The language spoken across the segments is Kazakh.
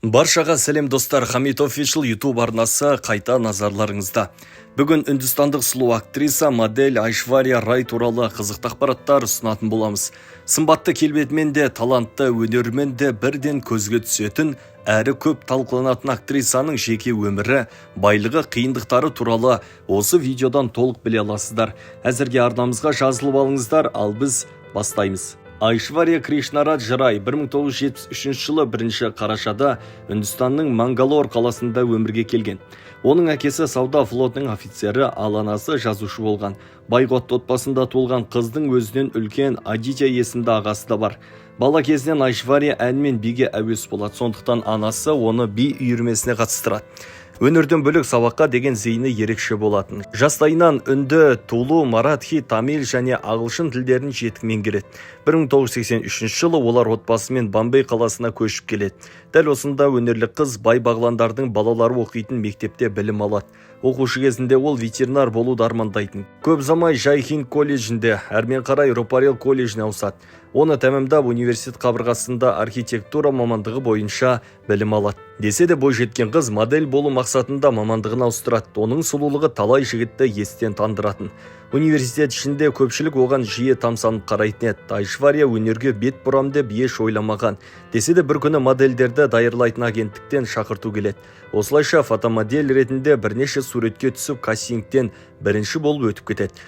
Баршаға сәлем достар, Хамид Official YouTube арнасы қайта назарларыңызда. Бүгін үндістандық сұлу актриса, модель Айшвария Рай туралы қызықты ақпараттар ұсынатын боламыз. Сымбатты келбетімен де, талантты өнерімен де бірден көзге түсетін, әрі көп талқыланатын актрисаның жеке өмірі, байлығы, қиындықтары туралы осы видеодан толық біле аласыздар. Әзірге арнамызға жазылып алыңыздар, ал біз бастаймыз. Айшвария Кришнарадж Рай 1973 жылы 1 қарашада Үндістанның Мангалор қаласында өмірге келген. Оның әкесі сауда флотының офицері, ал анасы жазушы болған. Байғотты отбасында туылған қыздың өзінен үлкен Адитя есімді ағасы да бар. Бала кезінен Айшвария ән мен биге әуес болады, сондықтан анасы оны би үйірмесіне қатыстырады. Өнерден бөлек сабаққа деген зейіні ерекше болатын. Жастайынан үнді, тулу, маратхи, тамил және ағылшын тілдерін жетік меңгереді. 1983 жылы олар отбасымен Бомбей қаласына көшіп келеді. Дәл осында өнерлі қыз бай бағландардың балалары оқитын мектепте білім алады. Оқушы кезінде ол ветеринар болуды армандайтын. Көп замай Жайхинд колледжінде, әрмен қарай Ропарел колледжіне ауысады. Оны тәмамдап университет қабырғасында архитектура мамандығы бойынша білім алады. Десе де бойжеткен қыз модель болу мақсатында мамандығын ауыстырады. Оның сұлулығы талай жігітті естен тандыратын. Университет ішінде көпшілік оған жиі тамсанып қарайтын еді. Айшвария өнерге бет бұрам деп еш ойламаған. Десе де бір күні модельдерді даярлайтын агенттіктен шақырту келеді. Осылайша фотомодель ретінде бірнеше суретке түсіп кастингтен бірінші болып өтіп кетеді.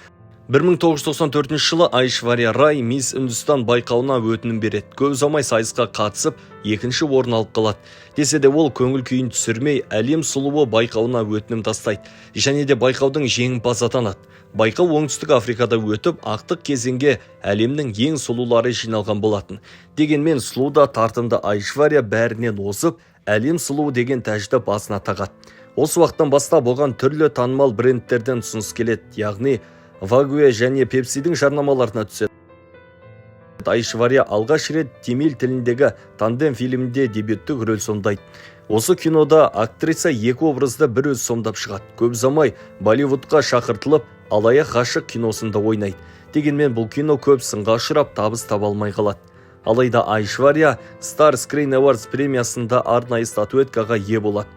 1994 жылы Айшвария Рай Мисс Үндістан байқауына өтінім береді. Көп ұзамай сайысқа қатысып, екінші орын алып қалады. Десе де ол көңіл күйін түсірмей, әлем сұлуы байқауына өтінім тастайды. Және де байқаудың жеңімпазы атанады. Байқау оңтүстік Африкада өтіп, ақтық кезеңге әлемнің ең сұлулары жиналған болатын. Дегенмен сұлу да тартымды Айшвария бәрінен озып, әлем сұлуы деген тәжді басына тағады. Осы уақыттан бастап оған түрлі танымал брендтерден ұсыныс келеді, яғни Вагуэ және Пепсидің жарнамаларына түседі. Айшвария алғаш рет тамил тіліндегі Тандем фильмінде дебюттік рөл сомдайды. Осы кинода актриса екі образды бір өз сомдап шығады. Көп замай Болливудқа шақыртылып, Алаяқ ғашық киносында ойнайды. Дегенмен бұл кино көп сынға ұшырап, табыс таба алмай қалады. Алайда Айшвария Star Screen Awards премиясында арнайы статуэткаға ие болады.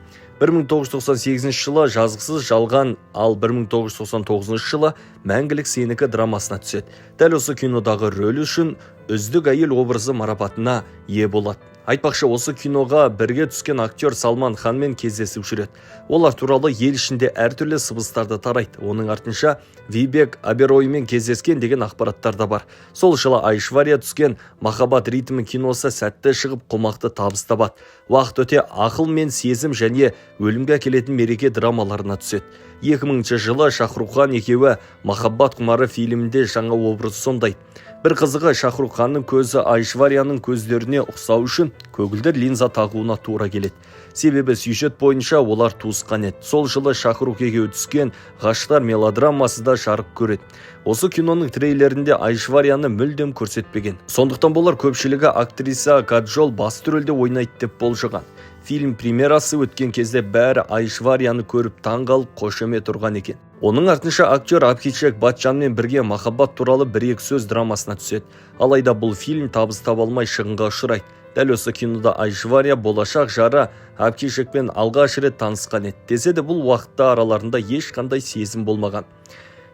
1998 жылы жазықсыз жалған, ал 1999 жылы мәңгілік сенікі драмасына түседі. Дәл осы кинодағы рөлі үшін үздік әйел образы марапатына ие болады. Айтпақшы, осы киноға бірге түскен актер Салман Ханмен кездесіп жүреді. Олар туралы ел ішінде әртүрлі сыбыстарды тарайды. Оның артынша Вибек Абероймен кездескен деген ақпараттар да бар. Сол жылы Айшвария түскен Махаббат ритмі киносы сәтті шығып, қомақты табыс табады. Уақыт өте ақыл мен сезім және өлімге әкелетін мереке драмаларына түседі. 2000 жылы Шахрухан екеуі Махаббат құмары фильмінде жаңа образ сомдайды. Бір қызығы, Шахруханның көзі Айшварияның көздеріне ұқсау үшін көгілдір линза тағуына тура келеді. Себебі сюжет бойынша олар туысқан еді. Сол жылы Шахрух екеуі түскен ғашықтар мелодрамасы да жарық көреді. Осы киноның трейлерінде Айшварияны мүлдем көрсетпеген. Сондықтан болар көпшілігі актриса Каджол басты рөлде ойнайды деп болжаған. Фильм премьерасы өткен кезде бәрі Айшварияны көріп таңғалып қошемет тұрған екен. Оның артынша актер Абхишек Баччанмен бірге махаббат туралы бір-екі сөз драмасына түседі. Алайда бұл фильм табыс таба алмай шығынға ұшырайды. Дәл осы кинода Айшвария болашақ жары Абхишекпен алғаш рет танысқан еді. Десе де бұл уақытта араларында ешқандай сезім болмаған.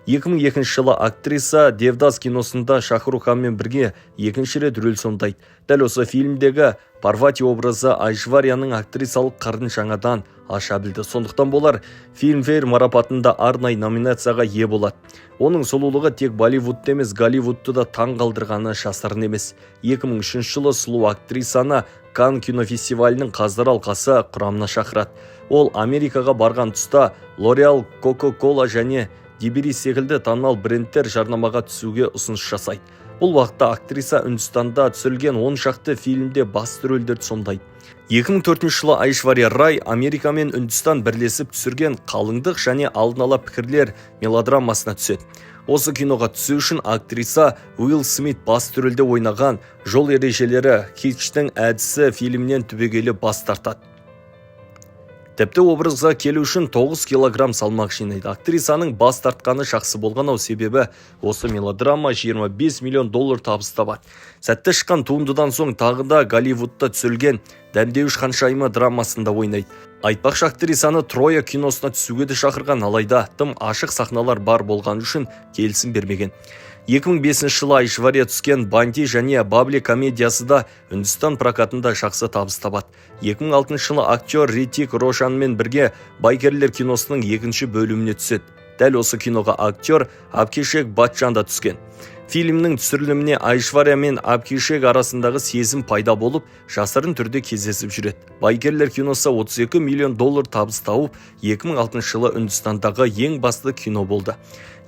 2002 жылы актриса Девдас киносында Шахруханмен бірге екінші рет рөл сомдайды. Дәл осы фильмдегі Парвати образы Айшварияның актрисалық қырын жаңадан аша білді. Сондықтан болар Фильмфейр марапатында арнайы номинацияға ие болады. Оның сұлулығы тек Болливудты емес, Голливудты да таң қалдырғаны жасырын емес. 2003 жылы сұлу актрисаны Канн кинофестивалінің қаздар алқасы құрамына шақырады. Ол Америкаға барған тұста L'Oreal, Coca-Cola және Дибери секілді танымал брендтер жарнамаға түсуге ұсыныс жасайды. Бұл уақытта актриса Үндістанда түсірілген 10 шақты фильмде басты рөлдерді сомдайды. 2004 жылы Айшвария Рай Америка мен Үндістан бірлесіп түсірген қалыңдық және алдын ала пікірлер мелодрамасына түседі. Осы киноға түсу үшін актриса Уилл Смит басты рөлде ойнаған Жол ережелері Хичтің әдісі фильмінен түбегейлі бас тартады. Тіпті образға келу үшін 9 килограмм салмақ жинайды. Актрисаның бас тартқаны жақсы болған себебі осы мелодрама 25 миллион доллар табыс табады. Сәтті шыққан туындыдан соң тағы да Голливудта түсірілген Дәмдеуіш ханшайымы драмасында ойнайды. Айтпақшы, актрисаны Троя киносына түсуге де шақырған, алайда тым ашық сахналар бар болған үшін келісім бермеген. 2005 жылы Айшвария түскен Банти және Бабли комедиясы да Үндістан прокатында жақсы табыс табады. 2006 жылы актер Ритик Рошанмен бірге Байгерлер киносының екінші бөліміне түседі. Дәл осы киноға актер Абхишек Баччан да түскен. Фильмнің түсіріліміне Айшвария мен Абхишек арасындағы сезім пайда болып, жасырын түрде кездесіп жүреді. Байгерлер киносы 32 миллион доллар табыс тауып, 2006 жылы Үндістандағы ең басты кино болды.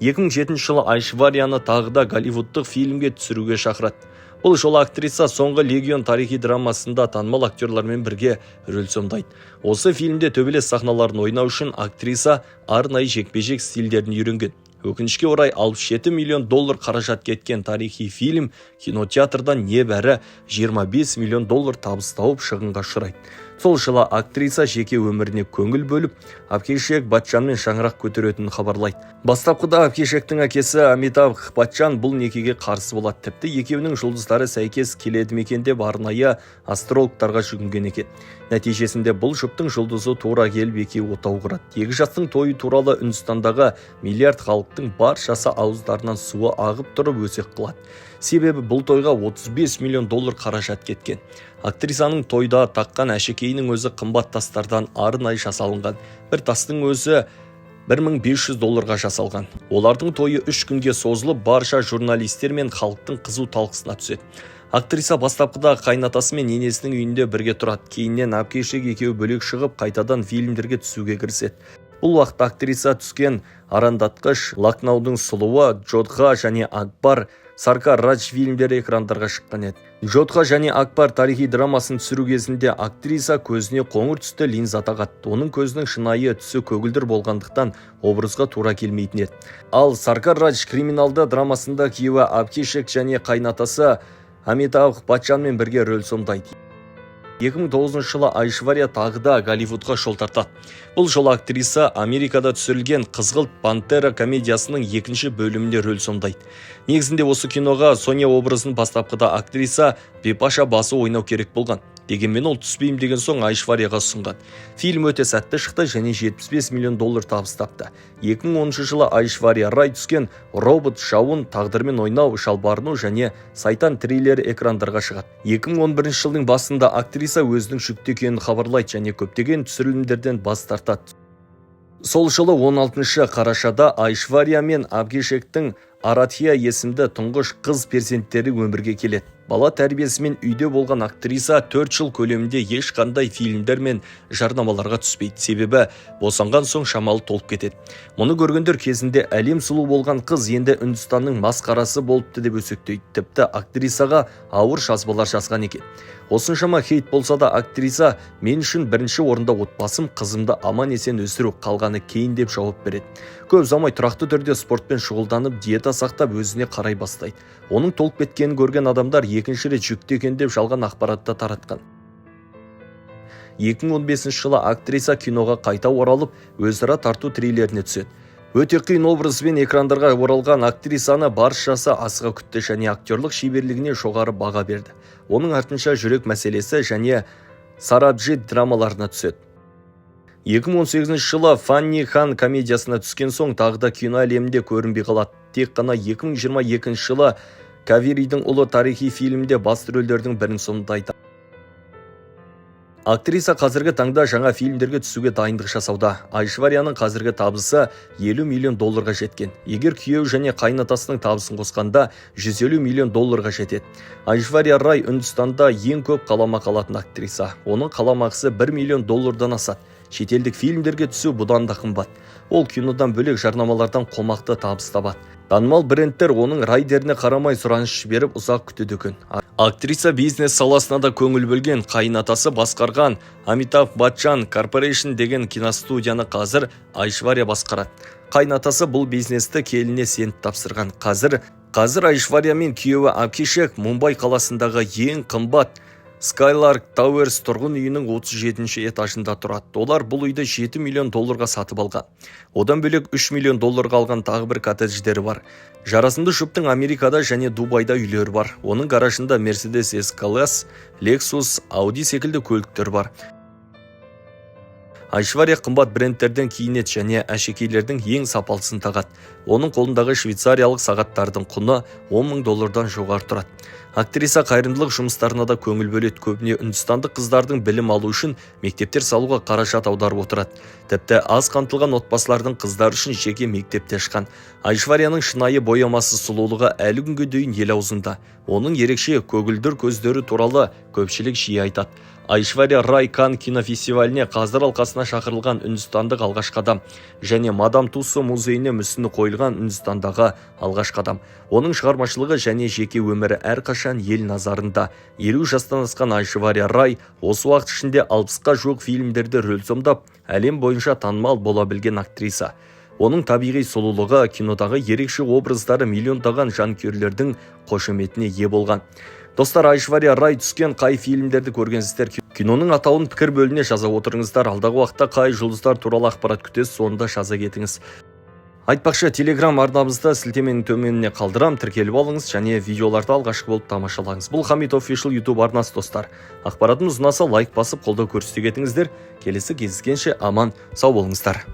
2007 жылы Айшварияны тағы да Голливудтық фильмге түсіруге шақырады. Бұл жолы актриса соңғы Легион тарихи драмасында танымал актерлармен бірге рөл сомдайды. Осы фильмде төбелес сахналарын ойнау үшін актриса арнайы жекпе-жек стильдерін үйренген. Өкінішке орай 67 миллион доллар қаражат кеткен тарихи фильм кинотеатрдан небәрі 25 миллион доллар табыс тауып шығынға ұшырайды. Сол жылы актриса жеке өміріне көңіл бөліп, Абхишек Баччанмен шаңырақ көтеретінін хабарлайды. Бастапқыда Абхишектің әкесі Амитабх Баччан бұл некеге қарсы болады. Тіпті екеуінің жұлдыздары сәйкес келеді ме деп арнайы астрологтарға жүгінген екен. Нәтижесінде бұл жұптың жұлдызы тура келіп екеуі отау құрады. Екі жастың тойы туралы Үндістандағы миллиард халықтың баршасы ауыздарынан суы ағып тұрып өсек қылады. Себебі бұл тойға 35 миллион доллар қаражат кеткен. Актрисаның тойда таққан әшекейінің өзі қымбат тастардан арнайы жасалынған. Бір тастың өзі 1500 долларға жасалған. Олардың тойы 3 күнге созылып, барша журналистер мен халықтың қызу талқысына түседі. Актриса бастапқыда қайнатасы мен енесінің үйінде бірге тұрады. Кейіннен Абхишек екеуі бөлек шығып, қайтадан фильмдерге түсуге кіріседі. Бұл уақытта актриса түскен арандатқыш, Лакнаудың сұлуы, Джодха және Акбар, Саркар Радж фильмдері экрандарға шыққан еді. Джодха және Акбар тарихи драмасын түсіру кезінде актриса көзіне қоңыр түсті линза тағады. Оның көзінің шынайы түсі көгілдір болғандықтан образға тура келмейтін еді. Ал Саркар Радж криминалды драмасында күйеуі Абхишек және қайнатасы Амитабх Баччанмен бірге рөл сомдайды. 2009 жылы Айшвария тағы да Голливудқа жол тартады. Бұл жолы актриса Америкада түсірілген Қызғылт Пантера комедиясының екінші бөлімінде рөл сомдайды. Негізінде осы киноға Соня образын бастапқыда актриса Бипаша басы ойнау керек болған. Дегенмен ол түспейм деген соң Айшварияға ұсынған. Фильм өте сәтті шықты және 75 миллион доллар табыс тапты. 2010 жылы Айшвария Рай түскен Робот Шаун тағдырмен ойнау, шалбарыну және Сайтан триллері экрандарға шығады. 2011 жылдың басында актриса өзінің жүкті екенін хабарлайды және көптеген түсірілімдерден бас тартады. Сол жылы 16 қарашада Айшвария мен Абхишектің Аратхия есімді тұңғыш қыз перзенттері өмірге келеді. Бала тәрбиесімен үйде болған актриса 4 жыл көлемінде ешқандай фильмдер мен жарнамаларға түспейді. Себебі босанған соң шамалы толып кетеді. Мұны көргендер кезінде әлем сұлу болған қыз енді Үндістанның масқарасы болыпты деп өсектейді. Тіпті актрисаға ауыр жазбалар жазған екен. Осыншама хейт болса да актриса мен үшін бірінші орында отбасым, қызымды аман есен өсіру, қалғаны кейін деп жауап береді. Көп ұзамай тұрақты түрде спортпен шұғылданып, диета сақтап өзіне қарай бастайды. Оның толып кеткенін көрген адамдар екінші рет жүкті екен деп жалған ақпаратты таратқан. 2015 жылы актриса киноға қайта оралып, өзара тарту триллеріне түседі. Өте қиын образбен экрандарға оралған актрисаны баршасы асыға күтті және актерлық шеберлігіне жоғары баға берді. Оның артынша жүрек мәселесі және Сараджит драмаларына түседі. 2018 жылы Фанни Хан комедиясына түскен соң тағы да кино әлемінде көрінбей қалады. Тек қана 2022 жылы Кавиридің ұлы тарихи фильмде басты рөлдердің бірін сомдайды. Актриса қазіргі таңда жаңа фильмдерге түсуге дайындық жасауда. Айшварияның қазіргі табысы 50 миллион долларға жеткен. Егер күйеу және қайнатасының табысын қосқанда 150 миллион долларға жетеді. Айшвария Рай Үндістанда ең көп қаламақы алатын актриса. Оның қаламақысы 1 миллион доллардан асады. Шетелдік фильмдерге түсу бұдан да қымбат. Ол кинодан бөлек жарнамалардан қомақты табыс табады. Танымал брендтер оның райдеріне қарамай сұраныс жіберіп ұзақ күтеді екен. Актриса бизнес саласына да көңіл бөлген. Қайнатасы басқарған Амитабх Баччан Corporation деген киностудияны қазір Айшвария басқарады. Қайнатасы бұл бизнесті келіне сеніп тапсырған. Қазір Айшвария мен күйеуі Абхишек Мумбай қаласындағы ең қымбат Skylark Towers тұрғын үйінің 37-ші этажында тұрады. Олар бұл үйді $7 миллион сатып алған. Одан бөлек $3 миллион алған тағы бір коттедждері бар. Жарасымды жұптың Америкада және Дубайда үйлері бар. Оның гаражында Mercedes S-Class, Lexus, Audi секілді көліктер бар. Айшвария қымбат брендтерден киінет және әшекейлердің ең сапалысын тағады. Оның қолындағы швейцариялық сағаттардың құны $10 000 жоғары тұрады. Актриса қайырымдылық жұмыстарына да көңіл бөледі. Көбіне үндістандық қыздардың білім алу үшін мектептер салуға қаражат аударып отырады. Тіпті аз қамтылған отбасылардың қыздар үшін жеке мектепте ашқан. Айшварияның шынайы боямасыз сұлулығы әлі күнге дейін ел аузында. Оның ерекше көгілдір көздері туралы көпшілік жиі айтады. Айшвария Рай Кан кинофестиваліне қаздар алқасына шақырылған үндістандық алғашқы адам және Мадам Туссо музейіне мүсіні қойылған үндістандағы алғашқы адам. Оның шығармашылығы және жеке өмірі әрқашан ел назарында. 50 жастан асқан Айшвария Рай осы уақыт ішінде 60-қа жуық фильмдерде рөл сомдап, әлем бойынша танымал бола білген актриса. Оның табиғи сұлулығы, кинодағы ерекше образдары миллиондаған жанкүйерлердің қошеметіне ие болған. Достар, Айшвария Рай түскен қай фильмдерді көргенсіздер? Киноның атауын пікір бөліне жаза отырыңыздар. Алдағы уақытта қай жұлдыздар туралы ақпарат күтесіз, сонда жаза кетіңіз. Айтпақшы, Telegram арнамызда сілтеменің төменіне қалдырам, тіркеліп алыңыз және видеоларды алғашқы болып тамашалаңыз. Бұл Хамит Official YouTube арнасы, достар. Ақпаратымыз ұнаса лайк басып қолдау көрсете кетіңіздер. Келесі кездескенше аман сау болыңыздар.